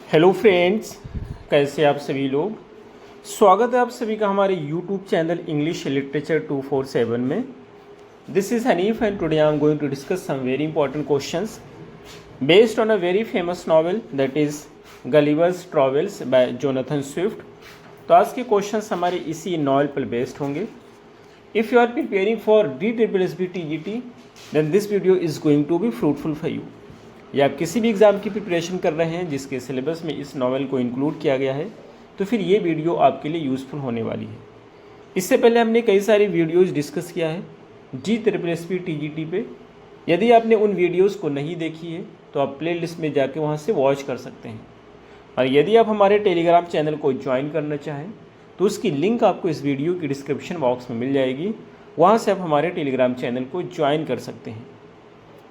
Hello friends, कैसे आप सभी लोग। स्वागत है आप सभी का हमारे यूट्यूब चैनल इंग्लिश लिटरेचर 247 में। This is Hanif and today I am going to discuss some very important questions based on a very famous novel that is Gulliver's Travels by Jonathan Swift. तो आज के क्वेश्चंस हमारे इसी novel पर based होंगे। If you are preparing for DSSB then this video is going to be fruitful for you. या आप किसी भी एग्ज़ाम की प्रिपरेशन कर रहे हैं जिसके सिलेबस में इस नॉवेल को इंक्लूड किया गया है, तो फिर ये वीडियो आपके लिए यूज़फुल होने वाली है। इससे पहले हमने कई सारी वीडियोज़ डिस्कस किया है DSSB TGT पे। यदि आपने उन वीडियोज़ को नहीं देखी है तो आप प्ले लिस्ट में जाके वहाँ से वॉच कर सकते हैं। और यदि आप हमारे टेलीग्राम चैनल को ज्वाइन करना चाहें तो उसकी लिंक आपको इस वीडियो की डिस्क्रिप्शन बॉक्स में मिल जाएगी। वहाँ से आप हमारे टेलीग्राम चैनल को ज्वाइन कर सकते हैं।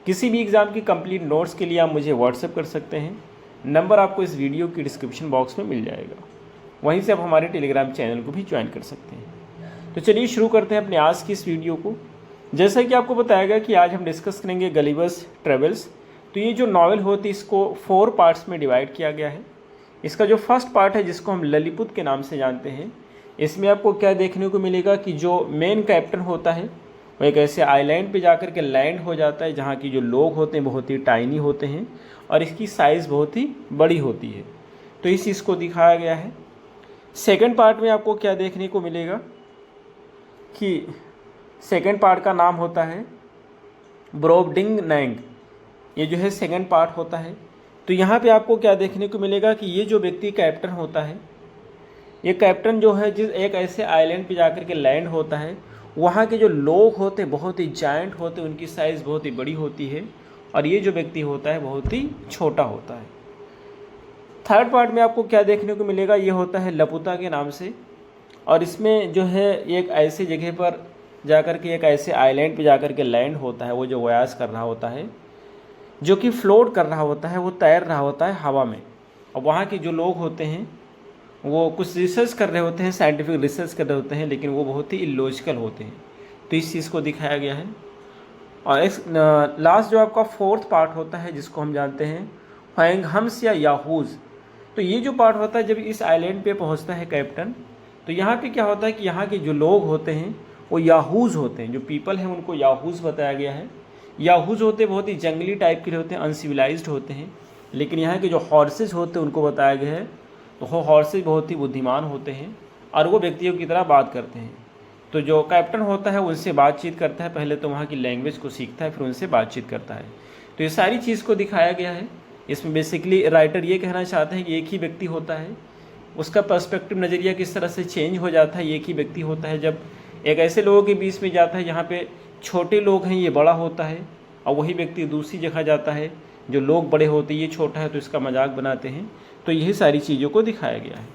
किसी भी एग्ज़ाम की कंप्लीट नोट्स के लिए आप मुझे व्हाट्सएप कर सकते हैं। नंबर आपको इस वीडियो की डिस्क्रिप्शन बॉक्स में मिल जाएगा। वहीं से आप हमारे टेलीग्राम चैनल को भी ज्वाइन कर सकते हैं। तो चलिए शुरू करते हैं अपने आज की इस वीडियो को। जैसा कि आपको बताया गया कि आज हम डिस्कस करेंगे गलिवर्स ट्रैवल्स। तो ये जो नॉवेल होती है इसको 4 पार्ट्स में डिवाइड किया गया है। इसका जो फर्स्ट पार्ट है जिसको हम ललिपुत के नाम से जानते हैं, इसमें आपको क्या देखने को मिलेगा कि जो मेन कैप्टन होता है वो एक ऐसे आइलैंड पे जाकर के लैंड हो जाता है जहाँ की जो लोग होते हैं बहुत ही टाइनी होते हैं और इसकी साइज़ बहुत ही बड़ी होती है। तो इस चीज़ को दिखाया गया है। सेकंड पार्ट में आपको क्या देखने को मिलेगा कि सेकंड पार्ट का नाम होता है ब्रोबडिंग नैंग। ये जो है सेकंड पार्ट होता है। तो यहाँ पे आपको क्या देखने को मिलेगा कि ये जो व्यक्ति कैप्टन होता है, ये कैप्टन जो है जिस एक ऐसे आइलैंड पे जाकर के लैंड होता है, वहाँ के जो लोग होते हैं बहुत ही जायंट होते हैं, उनकी साइज़ बहुत ही बड़ी होती है और ये जो व्यक्ति होता है बहुत ही छोटा होता है। थर्ड पार्ट में आपको क्या देखने को मिलेगा, ये होता है लपुता के नाम से। और इसमें जो है एक ऐसे जगह पर जाकर के एक ऐसे आइलैंड पे जाकर के लैंड होता है, वो जो वयास कर रहा होता है, जो कि फ्लोट कर रहा होता है, वो तैर रहा होता है हवा में। और वहाँ के जो लोग होते हैं वो कुछ रिसर्च कर रहे होते हैं, साइंटिफिक रिसर्च कर रहे होते हैं, लेकिन वो बहुत ही इलॉजिकल होते हैं। तो इस चीज़ को दिखाया गया है। और इस लास्ट जो आपका फोर्थ पार्ट होता है जिसको हम जानते हैं ह्वेंगहम्स या याहूज़। तो ये जो पार्ट होता है जब इस आइलैंड पे पहुंचता है कैप्टन, तो यहाँ पे क्या होता है कि यहाँ के जो लोग होते हैं वो याहूज़ होते हैं। जो पीपल हैं उनको याहूज़ बताया गया है। याहूज़ होते बहुत ही जंगली टाइप के होते हैं, अनसिविलाइज्ड होते हैं। लेकिन यहाँ के जो हॉर्सेज होते हैं उनको बताया गया है तो वो हॉर्सेज बहुत ही बुद्धिमान होते हैं और वो व्यक्तियों की तरह बात करते हैं। तो जो कैप्टन होता है उनसे बातचीत करता है, पहले तो वहाँ की लैंग्वेज को सीखता है, फिर उनसे बातचीत करता है। तो ये सारी चीज़ को दिखाया गया है। इसमें बेसिकली राइटर ये कहना चाहते हैं कि एक ही व्यक्ति होता है, उसका पर्सपेक्टिव नज़रिया किस तरह से चेंज हो जाता है। एक ही व्यक्ति होता है जब एक ऐसे लोगों के बीच में जाता है जहाँ पे छोटे लोग हैं, ये बड़ा होता है, और वही व्यक्ति दूसरी जगह जाता है, जो लोग बड़े होते हैं, ये छोटा है, तो इसका मजाक बनाते हैं। तो यही सारी चीज़ों को दिखाया गया है।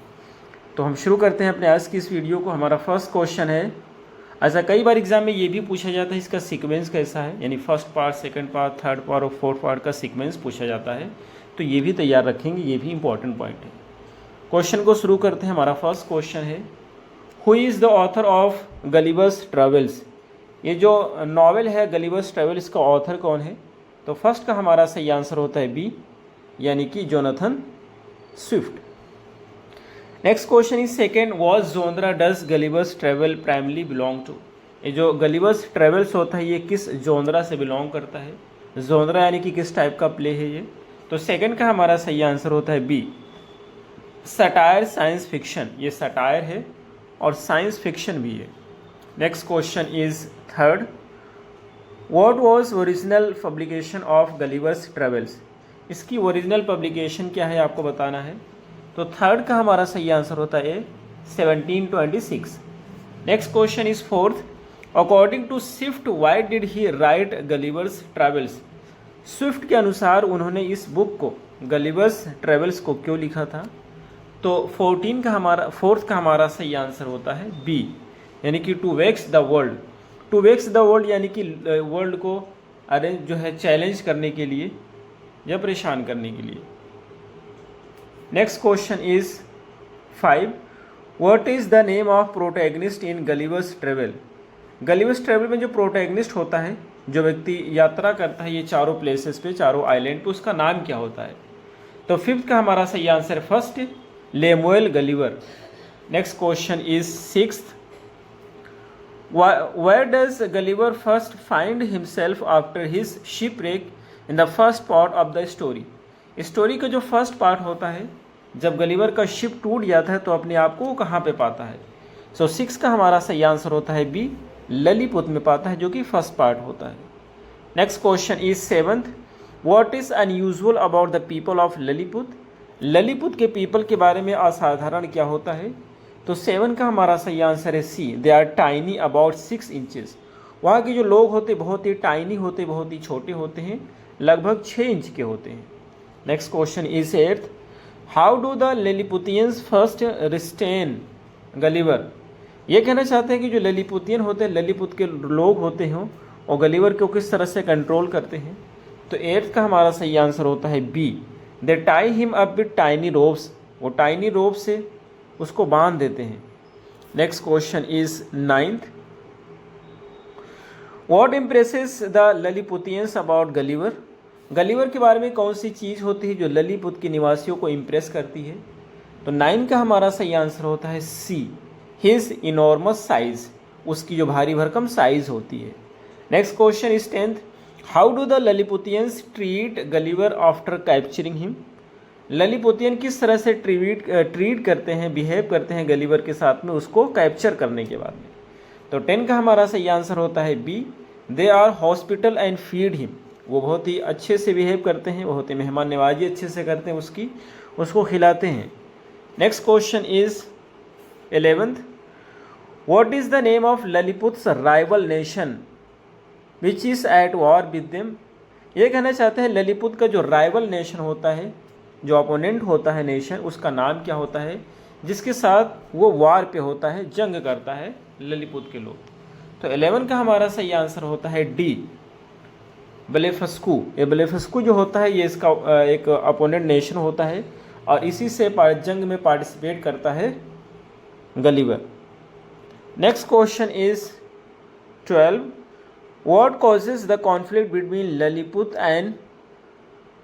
तो हम शुरू करते हैं अपने आज की इस वीडियो को। हमारा फर्स्ट क्वेश्चन है, ऐसा कई बार एग्जाम में ये भी पूछा जाता है इसका सीक्वेंस कैसा है, यानी first part, second part, third part और फोर्थ पार्ट का सीक्वेंस पूछा जाता है। तो ये भी तैयार रखेंगे, ये भी इंपॉर्टेंट पॉइंट है। क्वेश्चन को शुरू करते हैं। हमारा फर्स्ट क्वेश्चन है, who is the author of Gulliver's travels. ये जो नॉवेल है गलिवर्स ट्रैवल्स का ऑथर कौन है। तो फर्स्ट का हमारा सही आंसर होता है बी, यानी कि Jonathan Swift. Next question is second, was genre does Gulliver's travel primarily belong to. ये जो गलिवर्स ट्रैवल्स होता है ये किस जोनरा से बिलोंग करता है। जोनरा यानी कि किस टाइप का प्ले है ये। तो सेकंड का हमारा सही आंसर होता है बी, सटायर साइंस फिक्शन। ये सटायर है और साइंस फिक्शन भी है। Next question is third, what was original publication of Gulliver's travels. इसकी ओरिजिनल पब्लिकेशन क्या है आपको बताना है। तो थर्ड का हमारा सही आंसर होता है 1726। Next question is fourth, according to Swift why did he write Gulliver's Travels. Swift के अनुसार उन्होंने इस बुक को गलिवर्स ट्रैवल्स को क्यों लिखा था। तो फोर्थ का हमारा सही आंसर होता है बी, यानी कि to vex the world. To vex the world यानी कि वर्ल्ड को अरेंज जो है चैलेंज करने के लिए या परेशान करने के लिए। Next question is 5, what is the name of protagonist in Gulliver's travel. Gulliver's travel में जो प्रोटैगनिस्ट होता है, जो व्यक्ति यात्रा करता है ये चारों प्लेसेस पे, चारों आइलैंड पे, उसका नाम क्या होता है। तो फिफ्थ का हमारा सही answer first Lemuel Gulliver. Next question is sixth, where does Gulliver first find himself after his shipwreck in the first part of the story? Story का जो फर्स्ट पार्ट होता है, जब गलीवर का शिप टूट जाता है तो अपने आप को वो कहाँ पे पाता है? सो सिक्स का हमारा सही आंसर होता है बी, ललीपुत में पाता है, जो कि फर्स्ट पार्ट होता है। Next question is seventh, what is unusual about the people of Lilliput? Lilliput के पीपल के बारे में असाधारण क्या होता है? तो 7 का हमारा सही आंसर है C, they are tiny about 6 inches. वहाँ के जो लोग होते बहुत ही टाइनी होते, बहुत ही छोटे होते हैं, लगभग 6 इंच के होते हैं। Next question is 8th, how do the Lilliputians first restrain Gulliver? ये कहना चाहते हैं कि जो ललीपुतियन होते हैं, ललीपुत के लोग होते हैं, और गलीवर को किस तरह से कंट्रोल करते हैं? तो 8th का हमारा सही आंसर होता है B, they tie him up with tiny ropes. वो टाइनी रोप से उसको बांध देते हैं। Next question is 9th, what impresses the Lilliputians about Gulliver? Gulliver के बारे में कौन सी चीज़ होती है जो ललीपुत के निवासियों को इम्प्रेस करती है? तो 9 का हमारा सही आंसर होता है सी, हिज इनॉर्मस साइज, उसकी जो भारी भरकम साइज होती है। Next question is 10th, how do the Lilliputians treat Gulliver after capturing him? Lilliputian किस तरह से ट्रीट करते हैं, बिहेव करते हैं गलीवर के साथ में उसको कैप्चर करने के बाद में? तो 10 का हमारा सही आंसर होता है B, they are hospital and feed him. वो बहुत ही अच्छे से बिहेव करते हैं, बहुत ही मेहमान नवाजी अच्छे से करते हैं, उसको खिलाते हैं। Next question is 11th, what is the name of Lilliput's rival nation which is at war with them? ये कहना चाहते हैं ललीपुत का जो राइवल नेशन होता है, जो अपोनेंट होता है नेशन, उसका नाम क्या होता है जिसके साथ वो वार पे होता है, जंग करता है ललीपुत के लोग? तो 11 का हमारा सही आंसर होता है डी, ब्लेफस्कू। ये ब्लेफस्कू जो होता है ये इसका एक अपोनेंट नेशन होता है, और इसी से जंग में पार्टिसिपेट करता है Gulliver. Next question is 12, what causes the conflict between Lilliput and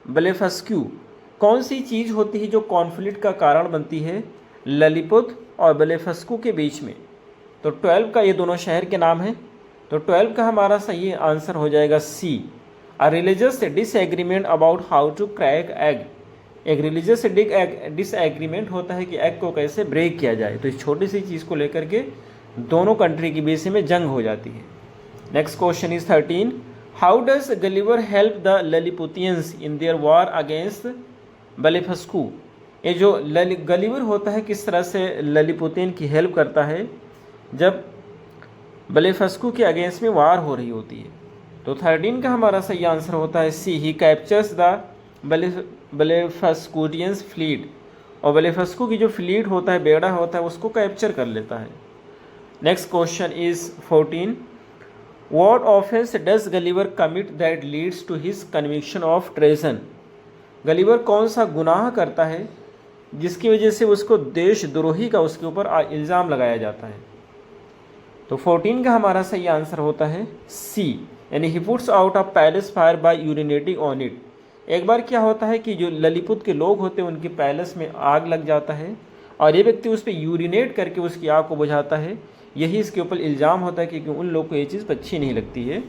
Blefuscu? कौन सी चीज़ होती है जो कॉन्फ्लिक्ट का कारण बनती है ललीपुत और ब्लेफस्कू के बीच में? तो 12 का ये दोनों शहर के नाम हैं। तो 12 का हमारा सही आंसर हो जाएगा C, a religious disagreement about how to crack egg. एक रिलीजियस डिसएग्रीमेंट होता है कि एग को कैसे ब्रेक किया जाए। तो इस छोटी सी चीज़ को लेकर के दोनों कंट्री के बीच में जंग हो जाती है। Next question is 13, how does Gulliver help the Lilliputians in their war against Blefuscu? ये जो गलीवर होता है किस तरह से ललीपुतियन की हेल्प करता है जब ब्लेफस्कू के अगेंस्ट में वार हो रही होती है? तो 13 का हमारा सही आंसर होता है C, he captures the ब्लेफस्कूटियंस fleet. और ब्लेफस्कू की जो फ्लीट होता है, बेड़ा होता है, उसको कैप्चर कर लेता है। Next question is 14, what offence does Gulliver commit that leads to his conviction of treason? Gulliver कौन सा गुनाह करता है जिसकी वजह से उसको देशद्रोही का उसके ऊपर इल्ज़ाम लगाया जाता है? तो 14 का हमारा सही आंसर होता है सी, यानी he puts out a palace fire bye urinating on it. एक बार क्या होता है कि जो ललीपुत के लोग होते हैं उनके पैलेस में आग लग जाता है, और ये व्यक्ति उस पर यूरिनेट करके उसकी आग को बुझाता है। यही इसके ऊपर इल्ज़ाम होता है कि उन लोग को ये चीज़ अच्छी नहीं लगती है,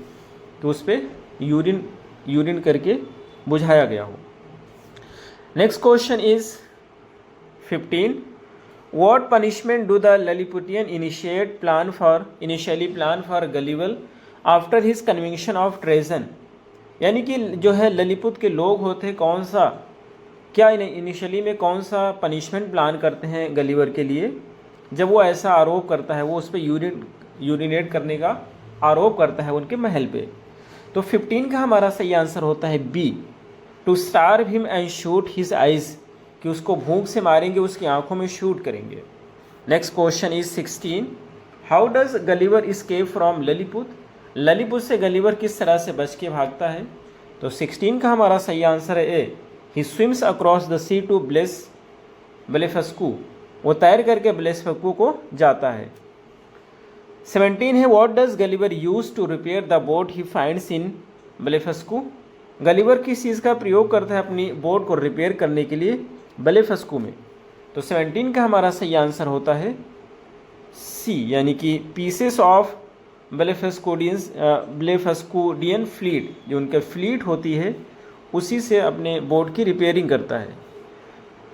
तो उस पर यूरिन करके बुझाया गया हो। Next question is 15, what punishment do the Lilliputian initially plan for Gulliver after his conviction of treason? यानी कि जो है ललीपुत के लोग होते हैं इनिशियली में कौन सा पनिशमेंट प्लान करते हैं गलीवर के लिए जब वो ऐसा आरोप करता है, वो उस पर यूरिनेट करने का आरोप करता है उनके महल पे? तो 15 का हमारा सही आंसर होता है B, to starve him and shoot his eyes, कि उसको भूख से मारेंगे, उसकी आंखों में शूट करेंगे। Next question is 16, how does Gulliver escape from Lilliput? Lilliput से गलीवर किस तरह से बच के भागता है? तो 16 का हमारा सही आंसर है A, he swims across the sea to Blefuscu. वो तैर करके ब्लेफस्कू को जाता है। 17 है, what does Gulliver use to repair the boat he finds in Blefuscu? Gulliver किस चीज़ का प्रयोग करता है अपनी बोट को रिपेयर करने के लिए? ब्लेफस्कू में। तो 17 का हमारा सही आंसर होता है सी, यानी कि पीसेस ऑफ ब्लेफस्कुडियन फ्लीट, जो उनका फ्लीट होती है उसी से अपने बोट की रिपेयरिंग करता है।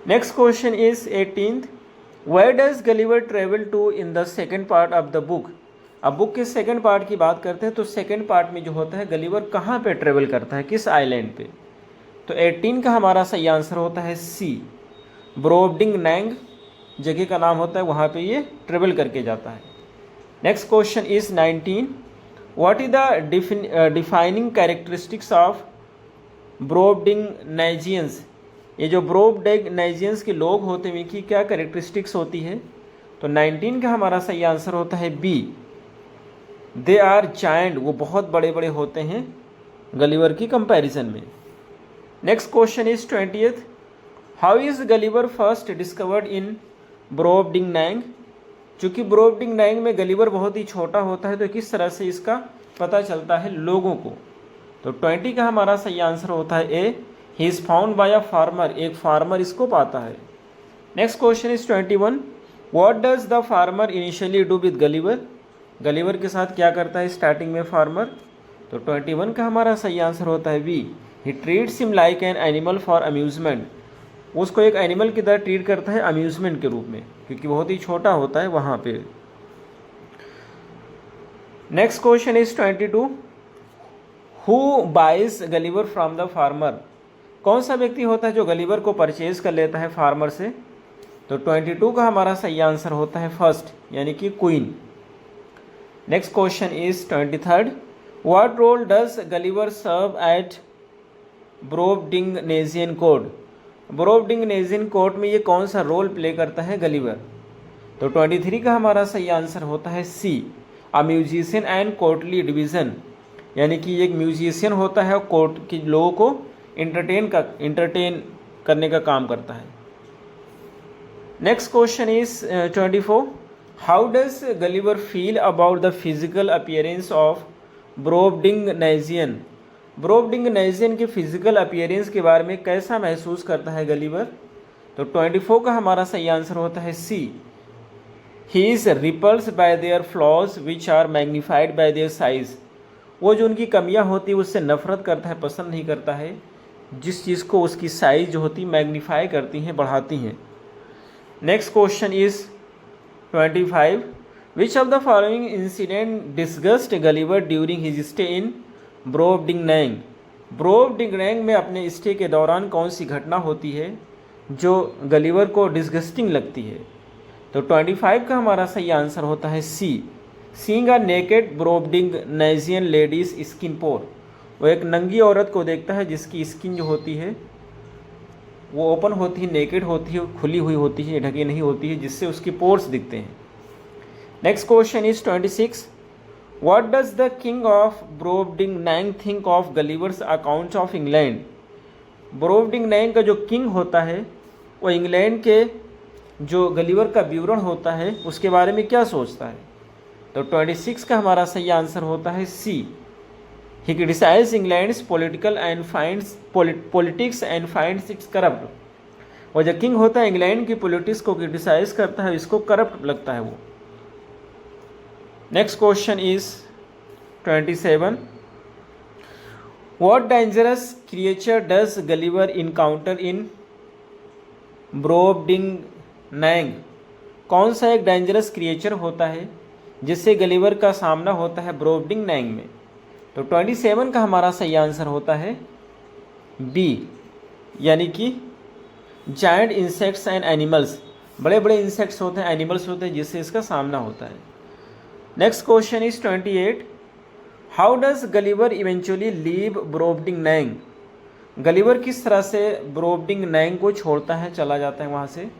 Next question is 18th, where does Gulliver travel to in the second part of the book? अब बुक के सेकेंड पार्ट की बात करते हैं तो सेकेंड पार्ट में जो होता है गलीवर कहाँ पे ट्रेवल करता है, किस आइलैंड पे? तो 18 का हमारा सही आंसर होता है सी, ब्रोबडिंग नैंग जगह का नाम होता है, वहाँ पे ये ट्रेवल करके जाता है। Next question is 19, what is the defining characteristics of Brobdingnagians? ये जो ब्रोबडिंगनाइजियंस के लोग होते हैं इनकी क्या कैरेक्टरिस्टिक्स होती है? तो 19 का हमारा सही आंसर होता है बी, दे आर जायंट, वो बहुत बड़े बड़े होते हैं गलीवर की कंपैरिजन में। Next question is 20th, how is Gulliver first discovered in Brobdingnag? चूँकि ब्रोबडिंगनाइंग में गलीवर बहुत ही छोटा होता है तो किस तरह से इसका पता चलता है लोगों को? तो 20 का हमारा सही आंसर होता है A, he is found by a farmer, एक फार्मर इसको पाता है। Next question is 21, what does the farmer initially do with Gulliver? Gulliver के साथ क्या करता है स्टार्टिंग में फार्मर? तो 21 का हमारा सही आंसर होता है B, he treats him like an animal for amusement, उसको एक एनिमल की तरह ट्रीट करता है अम्यूजमेंट के रूप में, क्योंकि बहुत ही छोटा होता है वहाँ पे। Next question is 22, who buys Gulliver from the farmer? कौन सा व्यक्ति होता है जो गलीवर को परचेज कर लेता है फार्मर से? तो 22 का हमारा सही आंसर होता है फर्स्ट, यानी कि queen. Next question is 23rd, what role does Gulliver serve at Brobdingnagian court? Brobdingnagian court में ये कौन सा रोल प्ले करता है गलीवर? तो 23 का हमारा सही आंसर होता है C, a musician and courtly diversion, यानी कि एक म्यूजिशियन होता है और कोर्ट के लोगों को इंटरटेन करने का काम करता है। Next question is 24, how does Gulliver feel about the physical appearance of Brobdingnagian? Brobdingnagian के फिजिकल अपीयरेंस के बारे में कैसा महसूस करता है गलीवर? तो 24 का हमारा सही आंसर होता है C, he is repulsed by their flaws which are magnified by their size, वो जो उनकी कमियां होती है उससे नफरत करता है, पसंद नहीं करता है, जिस चीज़ को उसकी साइज जो होती है मैग्नीफाई करती हैं, बढ़ाती हैं। Next question is 25, which of the following incident disgust Gulliver during his stay in Brobdingnag? Brobdingnag में अपने स्टे के दौरान कौन सी घटना होती है जो गलीवर को डिस्गस्टिंग लगती है? तो 25 का हमारा सही आंसर होता है C, seeing a naked Brobdingnagian lady's skin pore, वो एक नंगी औरत को देखता है जिसकी स्किन जो होती है वो ओपन होती है, नेकेड होती है, खुली हुई होती है, ढकी नहीं होती है, जिससे उसकी पोर्स दिखते हैं। Next question is 26, what does the king of Brobdingnag think of Gulliver's account of England? Brobdingnag का जो किंग होता है वो इंग्लैंड के जो गलीवर का विवरण होता है उसके बारे में क्या सोचता है? तो 26 का हमारा सही आंसर होता है C, he criticize England's politics and finds its corrupt. और जो किंग होता है इंग्लैंड की पॉलिटिक्स को क्रिटिसाइज करता है, इसको करप्ट लगता है वो। Next question is 27, what dangerous creature does Gulliver encounter in Brobdingnag? कौन सा एक डेंजरस क्रिएचर होता है जिससे गलीवर का सामना होता है ब्रोबडिंगनाइंग में? तो 27 का हमारा सही आंसर होता है बी, यानी कि जायंट इंसेक्ट्स एंड एनिमल्स, बड़े बड़े इंसेक्ट्स होते हैं, एनिमल्स होते हैं, जिससे इसका सामना होता है। Next question is 28, how does Gulliver eventually leave Brobdingnag? Gulliver किस तरह से ब्रोबडिंगनाइंग को छोड़ता है, चला जाता है वहाँ से?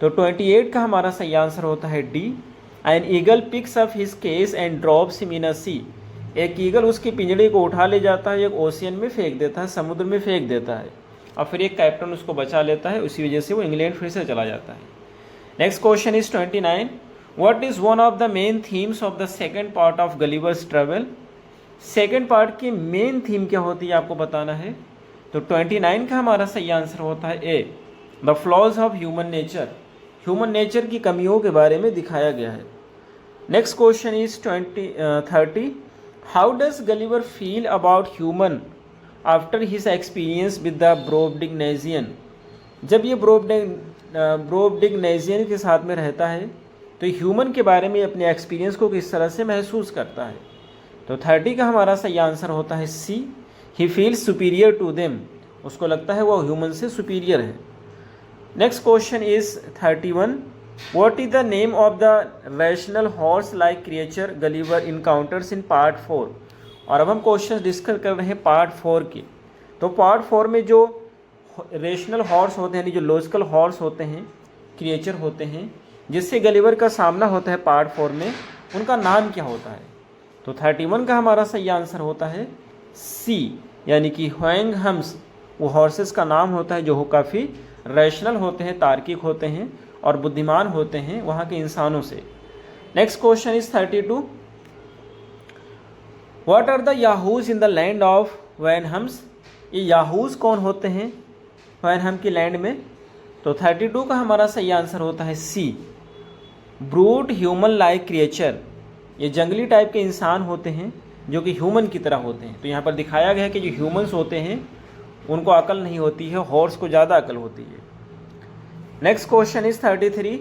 तो 28 का हमारा सही आंसर होता है D, an eagle picks up his case and drops him in a sea, एक ईगल उसके पिंजड़े को उठा ले जाता है, एक ओशियन में फेंक देता है, समुद्र में फेंक देता है, और फिर एक कैप्टन उसको बचा लेता है, उसी वजह से वो इंग्लैंड फिर से चला जाता है। Next question is 29, what is one of the main themes of the second part of Gulliver's travel? Second part की मेन थीम क्या होती है आपको बताना है। तो 29 का हमारा सही आंसर होता है A, the flaws of human nature. Human nature की कमियों के बारे में दिखाया गया है। Next question is 30, how does Gulliver feel about human after his experience with the Brobdingnagian. जब ये ब्रोबडिग्नेजियन के साथ में रहता है तो ह्यूमन के बारे में अपने एक्सपीरियंस को किस तरह से महसूस करता है। तो 30 का हमारा सही आंसर होता है C, he feels superior to them. उसको लगता है वो ह्यूमन से सुपीरियर है। Next question is 31, what is the name of the rational horse like creature Gulliver encounters in part 4। और अब हम क्वेश्चन डिस्कस कर रहे हैं पार्ट 4 के। तो पार्ट 4 में जो रेशनल हॉर्स होते हैं, यानी जो लॉजिकल हॉर्स होते हैं, क्रिएचर होते हैं जिससे गलिवर का सामना होता है पार्ट 4 में, उनका नाम क्या होता है। तो 31 का हमारा सही आंसर होता है सी, यानी कि ह्वेंग हम्स। वो हॉर्सेस का नाम होता है जो काफ़ी रैशनल होते हैं, तार्किक होते हैं और बुद्धिमान होते हैं वहाँ के इंसानों से। Next question is 32, what are the Yahoos in the land of Houyhnhnms. ये याहूज कौन होते हैं वैन हम की लैंड में। तो 32 का हमारा सही आंसर होता है सी, ब्रूट ह्यूमन लाइक क्रिएचर। ये जंगली टाइप के इंसान होते हैं जो कि ह्यूमन की तरह होते हैं। तो यहाँ पर दिखाया गया है कि जो ह्यूमंस होते हैं उनको अकल नहीं होती है, हॉर्स को ज़्यादा अकल होती है। Next question is 33,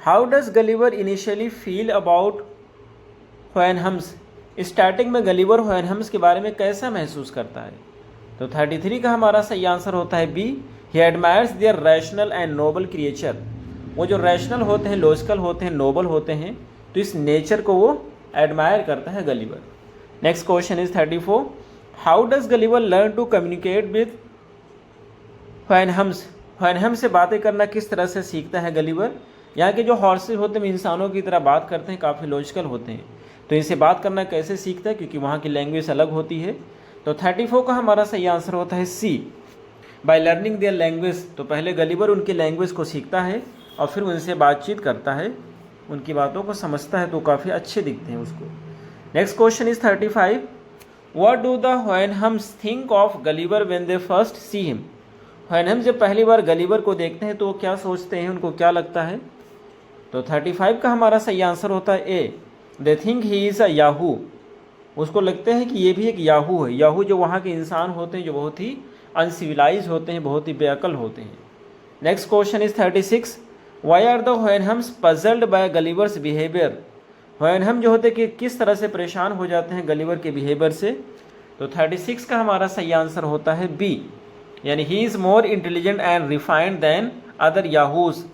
how does Gulliver initially feel about when hums. Starting में गलिवर व्हेन हम्स के बारे में कैसा महसूस करता है। तो 33 का हमारा सही आंसर होता है B, he admires their rational and noble creature. वो जो रैशनल होते हैं, लॉजिकल होते हैं, नोबल होते हैं, तो इस नेचर को वो एडमायर करता है Gulliver. Next question is 34, how does Gulliver learn to communicate with Houyhnhnms. Houyhnhnms से बातें करना किस तरह से सीखता है गलिवर। यहाँ के जो हॉर्सेस होते हैं इंसानों की तरह बात करते हैं, काफ़ी लॉजिकल होते हैं, तो इनसे बात करना कैसे सीखता है, क्योंकि वहाँ की लैंग्वेज अलग होती है। तो 34 का हमारा सही आंसर होता है C, by learning their language. तो पहले गलिवर उनकी लैंग्वेज को सीखता है और फिर उनसे बातचीत करता है, उनकी बातों को समझता है, तो काफ़ी अच्छे दिखते हैं उसको। Next question is 35, what do the when hums think of Gulliver when they first see him. When हम जब पहली बार गलिवर को देखते हैं तो वो क्या सोचते हैं, उनको क्या लगता है। तो 35 का हमारा सही आंसर होता है A, they think he is a Yahoo. उसको लगता है कि ये भी एक याहू है। याहू जो वहाँ के इंसान होते हैं जो बहुत ही अनसिविलाइज होते हैं, बहुत ही बेअकल होते हैं। Next question is 36, why are the Houyhnhnms puzzled by Gulliver's behaviour. Houyhnhnm जो होते हैं कि किस तरह से परेशान हो जाते हैं गलिवर के बिहेवियर से। तो 36 का हमारा सही आंसर होता है बी, यानी he is more intelligent and refined than other Yahoos.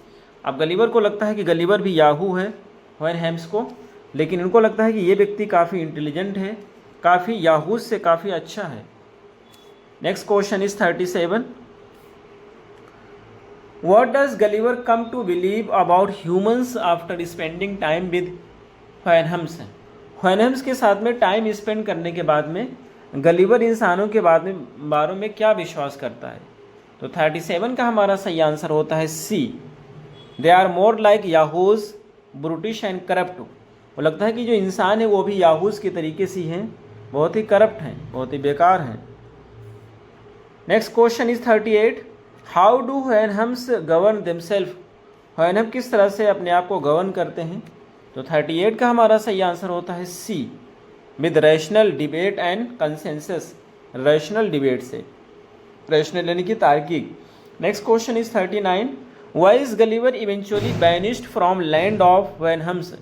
अब गलिवर को लगता है कि गलिवर भी याहू है व्हेन हेम्स को, लेकिन इनको लगता है कि ये व्यक्ति काफ़ी इंटेलिजेंट है, काफ़ी याहूज से काफ़ी अच्छा है। Next question is 37, what does Gulliver come to believe about humans after spending time with Houyhnhnms. Houyhnhnms के साथ में टाइम स्पेंड करने के बाद में गलिवर इंसानों के बारे में क्या विश्वास करता है। तो 37 का हमारा सही आंसर होता है C, they are more like Yahoos brutish and corrupt. वो लगता है कि जो इंसान है वो भी याहूज के तरीके से हैं, बहुत ही करप्ट हैं, बहुत ही बेकार हैं। Next question is 38, how do Houyhnhnms govern themselves. Houyhnhnm किस तरह से अपने आप को गवर्न करते हैं। तो 38 का हमारा सही आंसर होता है C, with rational debate and consensus. Rational debate से, रैशनल यानी कि तार्किक। Next question is 39, why is Gulliver eventually banished from land of Houyhnhnms.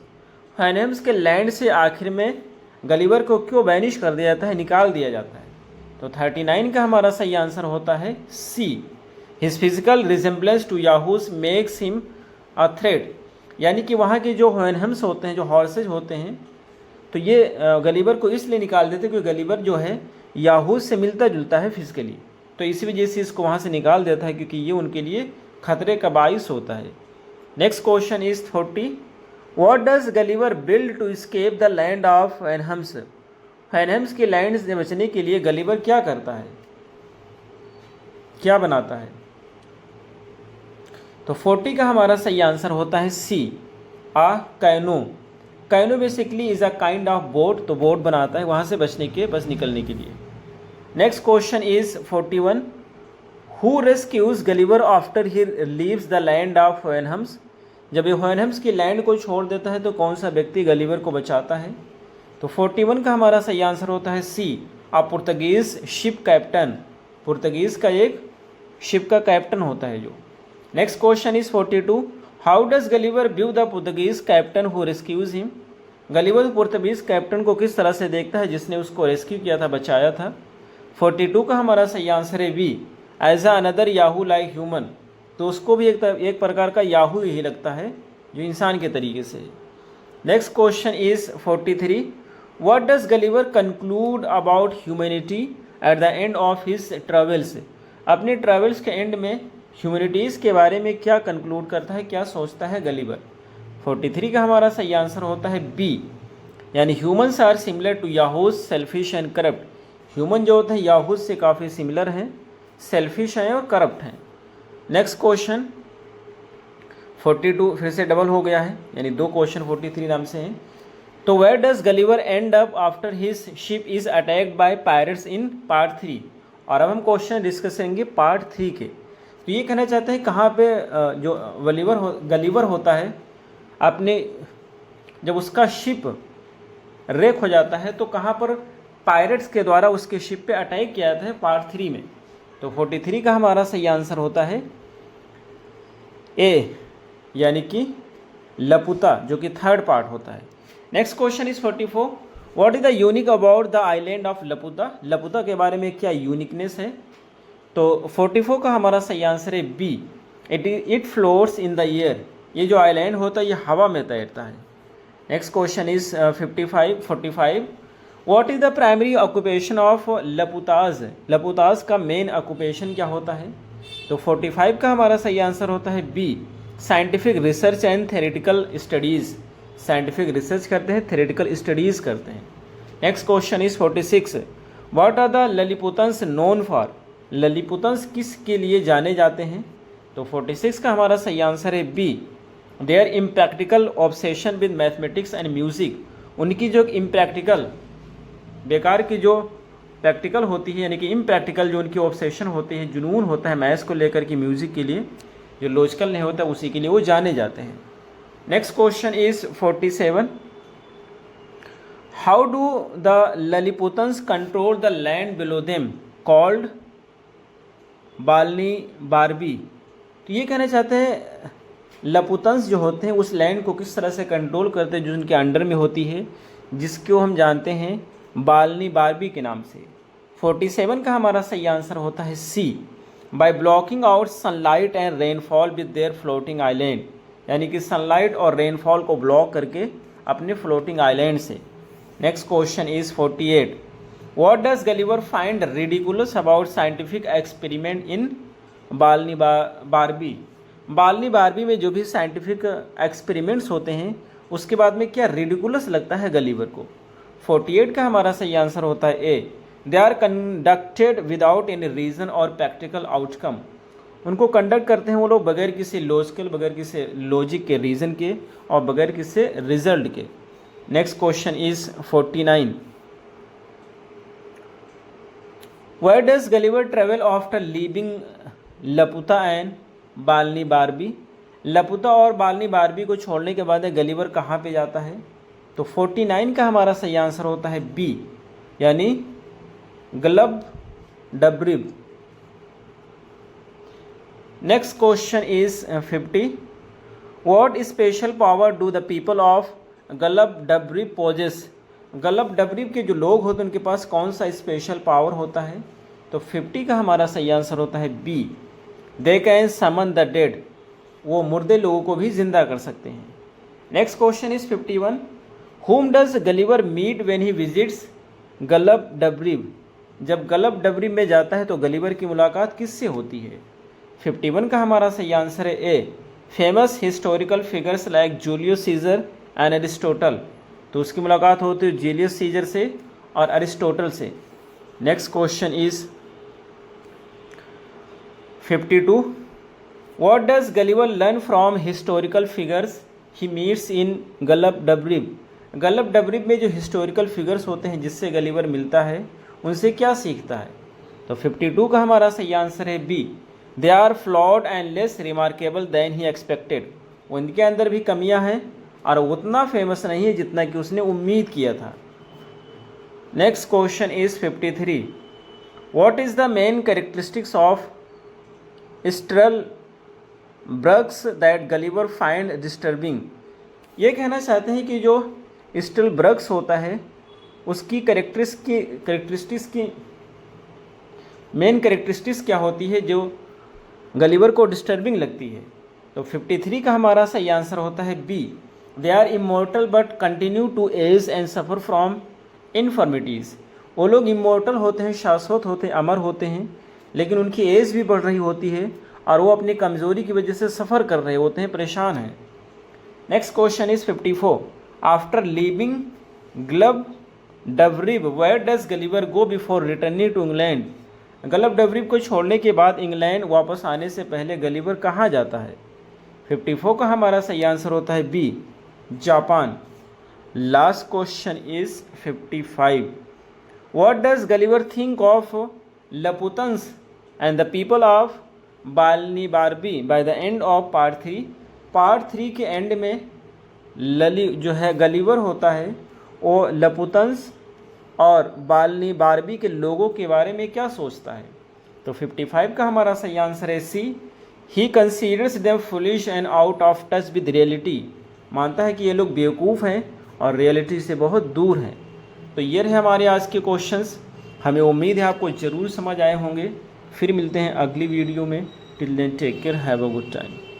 Houyhnhnms के लैंड से आखिर में गलिवर को क्यों बैनिश कर दिया जाता है, निकाल दिया जाता है। तो 39 का हमारा सही आंसर होता है C, his physical resemblance to Yahoos makes him a threat. यानी कि वहाँ के जो व्हेन हम्स होते हैं, जो हॉर्सेज होते हैं, तो ये गलिवर को इसलिए निकाल देते क्योंकि गलिवर जो है याहूस से मिलता जुलता है फिजिकली, तो इसी वजह से इसको वहाँ से निकाल देता है क्योंकि ये उनके लिए खतरे का बाइस होता है। Next question is 40, what does Gulliver build to escape the land of Houyhnhnms. Houyhnhnms के लैंड से बचने के लिए गलिवर क्या करता है, क्या बनाता है। तो 40 का हमारा सही आंसर होता है C, a canoe. Canoe basically is a kind of boat, तो बोट बनाता है वहाँ से बस निकलने के लिए। Next question is 41, who rescues Gulliver after he leaves the land of Houyhnhnms. जब ये होयनहम्स की लैंड को छोड़ देता है तो कौन सा व्यक्ति गलीवर को बचाता है? तो 41 का हमारा सही आंसर होता है C, a Portuguese ship captain. Portuguese का एक शिप का कैप्टन होता है जो। Next question is 42, how does Gulliver view the Portuguese captain who rescues him. Gulliver Portuguese captain को किस तरह से देखता है जिसने उसको रेस्क्यू किया था, बचाया था? 42 का हमारा सही आंसर है B, as a another Yahoo like human. तो उसको भी एक प्रकार का याहू ही लगता है जो इंसान के तरीके से। Next question is 43, what does Gulliver conclude about humanity at the end of his travels. अपने ट्रेवल्स के एंड में ह्यूमैनिटीज़ के बारे में क्या कंक्लूड करता है, क्या सोचता है गलीवर? 43 का हमारा सही आंसर होता है बी, यानी humans are similar to Yahoos, selfish and corrupt. Human जो होते हैं याहूज से काफ़ी सिमिलर हैं, सेल्फिश हैं और करप्ट हैं। नेक्स्ट क्वेश्चन 42 फिर से डबल हो गया है, यानी दो क्वेश्चन 43 नाम से हैं। तो where does Gulliver end up after his ship is attacked by pirates in part 3। और अब हम क्वेश्चन डिस्कस करेंगे पार्ट 3 के। तो ये कहना चाहते हैं कहाँ पे जो गलीवर होता है अपने, जब उसका शिप रेक हो जाता है तो कहाँ पर पायरेट्स के द्वारा उसके शिप पे अटैक किया जाता है पार्ट 3 में। तो 43 का हमारा सही आंसर होता है ए, यानी कि लपुता, जो कि थर्ड पार्ट होता है। Next question is 44, what is the unique about the island of Laputa. Laputa के बारे में क्या यूनिकनेस है? तो 44 का हमारा सही आंसर है B, it floats in the air. ये जो आइलैंड होता है ये हवा में तैरता है। Next question is 45, what is the primary occupation of Laputas. Laputas का मेन ऑक्यूपेशन क्या होता है? तो 45 का हमारा सही आंसर होता है B, scientific research and theoretical studies. Scientific research करते हैं, थेरेटिकल स्टडीज़ करते हैं। Next question is 46, what are the Lilliputians known for. Lilliputians किस के लिए जाने जाते हैं? तो 46 का हमारा सही आंसर है B, their impractical obsession with mathematics and music. उनकी जो इम्प्रैक्टिकल, बेकार की जो प्रैक्टिकल होती है, यानी कि इम्प्रैक्टिकल जो उनकी ऑब्सेशन होती है, जुनून होता है मैथ्स को लेकर के, म्यूज़िक के लिए, जो लॉजिकल नहीं होता उसी के लिए वो जाने जाते हैं। Next question is 47, how do the Lilliputians control the land below them called Balnibarbi. तो ये कहना चाहते हैं लपुतन्स जो होते हैं उस लैंड को किस तरह से कंट्रोल करते हैं जो उनके अंडर में होती है, जिसको हम जानते हैं बालनी बारबी के नाम से। 47 का हमारा सही आंसर होता है C, by blocking out sunlight and rainfall with their floating island. यानी कि सनलाइट और रेनफॉल को ब्लॉक करके अपने फ्लोटिंग आइलैंड से। Next question is 48, what does Gulliver find ridiculous about scientific experiment in Balnibarbi. बालनी बारबी में जो भी साइंटिफिक एक्सपेरिमेंट्स होते हैं उसके बाद में क्या रिडिकुलस लगता है गलीवर को? 48 का हमारा सही आंसर होता है A, they are conducted without any reason और प्रैक्टिकल आउटकम। उनको कंडक्ट करते हैं वो लोग बगैर किसी लॉजिकल, बगैर किसी लॉजिक के, रीज़न के, और बगैर किसी रिजल्ट के। Next question is 49, where does Gulliver travel after leaving Laputa and Balnibarbi. Laputa और बालनी बारबी को छोड़ने के बाद गलीवर कहाँ पे जाता है? तो 49 का हमारा सही आंसर होता है बी, यानी Glubbdubdrib. Next question is 50, what special power do the people of Glubbdubdrib possess. Glubbdubdrib के जो लोग होते हैं उनके पास कौन सा स्पेशल पावर होता है? तो 50 का हमारा सही आंसर होता है B, they can summon the dead. वो मुर्दे लोगों को भी जिंदा कर सकते हैं। Next question is 51, whom does Gulliver meet when he visits Glubbdubdrib. जब गलब डब्रिब में जाता है तो गलीवर की मुलाकात किससे होती है? 51 का हमारा सही आंसर है A, famous historical figures like Julius Caesar and Aristotle. तो उसकी मुलाकात होती है जूलियस सीजर से और अरिस्टोटल से। Next question is 52, what does Gulliver learn from historical figures he meets in Glubbdubdrib. Glubbdubdrib में जो हिस्टोरिकल फिगर्स होते हैं जिससे गलीवर मिलता है उनसे क्या सीखता है? तो 52 का हमारा सही आंसर है B, they are flawed and less remarkable than he expected. उनके अंदर भी कमियां हैं और उतना फेमस नहीं है जितना कि उसने उम्मीद किया था। Next question is 53, what is the main characteristics of Struldbrugs that Gulliver find disturbing? ये कहना चाहते हैं कि जो स्टिल ब्रग्स होता है उसकी कैरेक्टरिस्टिक्स की मेन कैरेक्टरिस्टिक्स क्या होती है जो गलीवर को डिस्टर्बिंग लगती है? तो 53 का हमारा सही आंसर होता है B, they are immortal but continue to age and suffer from infirmities. वो लोग इमोर्टल होते हैं, शाश्वत होते हैं, अमर होते हैं, लेकिन उनकी एज भी बढ़ रही होती है और वो अपनी कमज़ोरी की वजह से सफ़र कर रहे होते हैं, परेशान हैं। Next question is 54, after leaving Glubbdubdrib where does Gulliver go before returning to England? Glubbdubdrib को छोड़ने के बाद इंग्लैंड वापस आने से पहले गलीवर कहाँ जाता है? 54 का हमारा सही आंसर होता है B, Japan. Last question is 55, what does Gulliver think of Laputans and the people of Balnibarbi by the end of part 3? Part 3 के एंड में जो है गलीवर होता है वो लपुतन्स और बाल्निबार्बी के लोगों के बारे में क्या सोचता है? तो 55 का हमारा सही आंसर है C, he considers them foolish and out of touch with reality. मानता है कि ये लोग बेवकूफ़ हैं और रियलिटी से बहुत दूर हैं। तो ये रहे हमारे आज के क्वेश्चंस। हमें उम्मीद है आपको ज़रूर समझ आए होंगे। फिर मिलते हैं अगली वीडियो में। Till then take care, have a good time.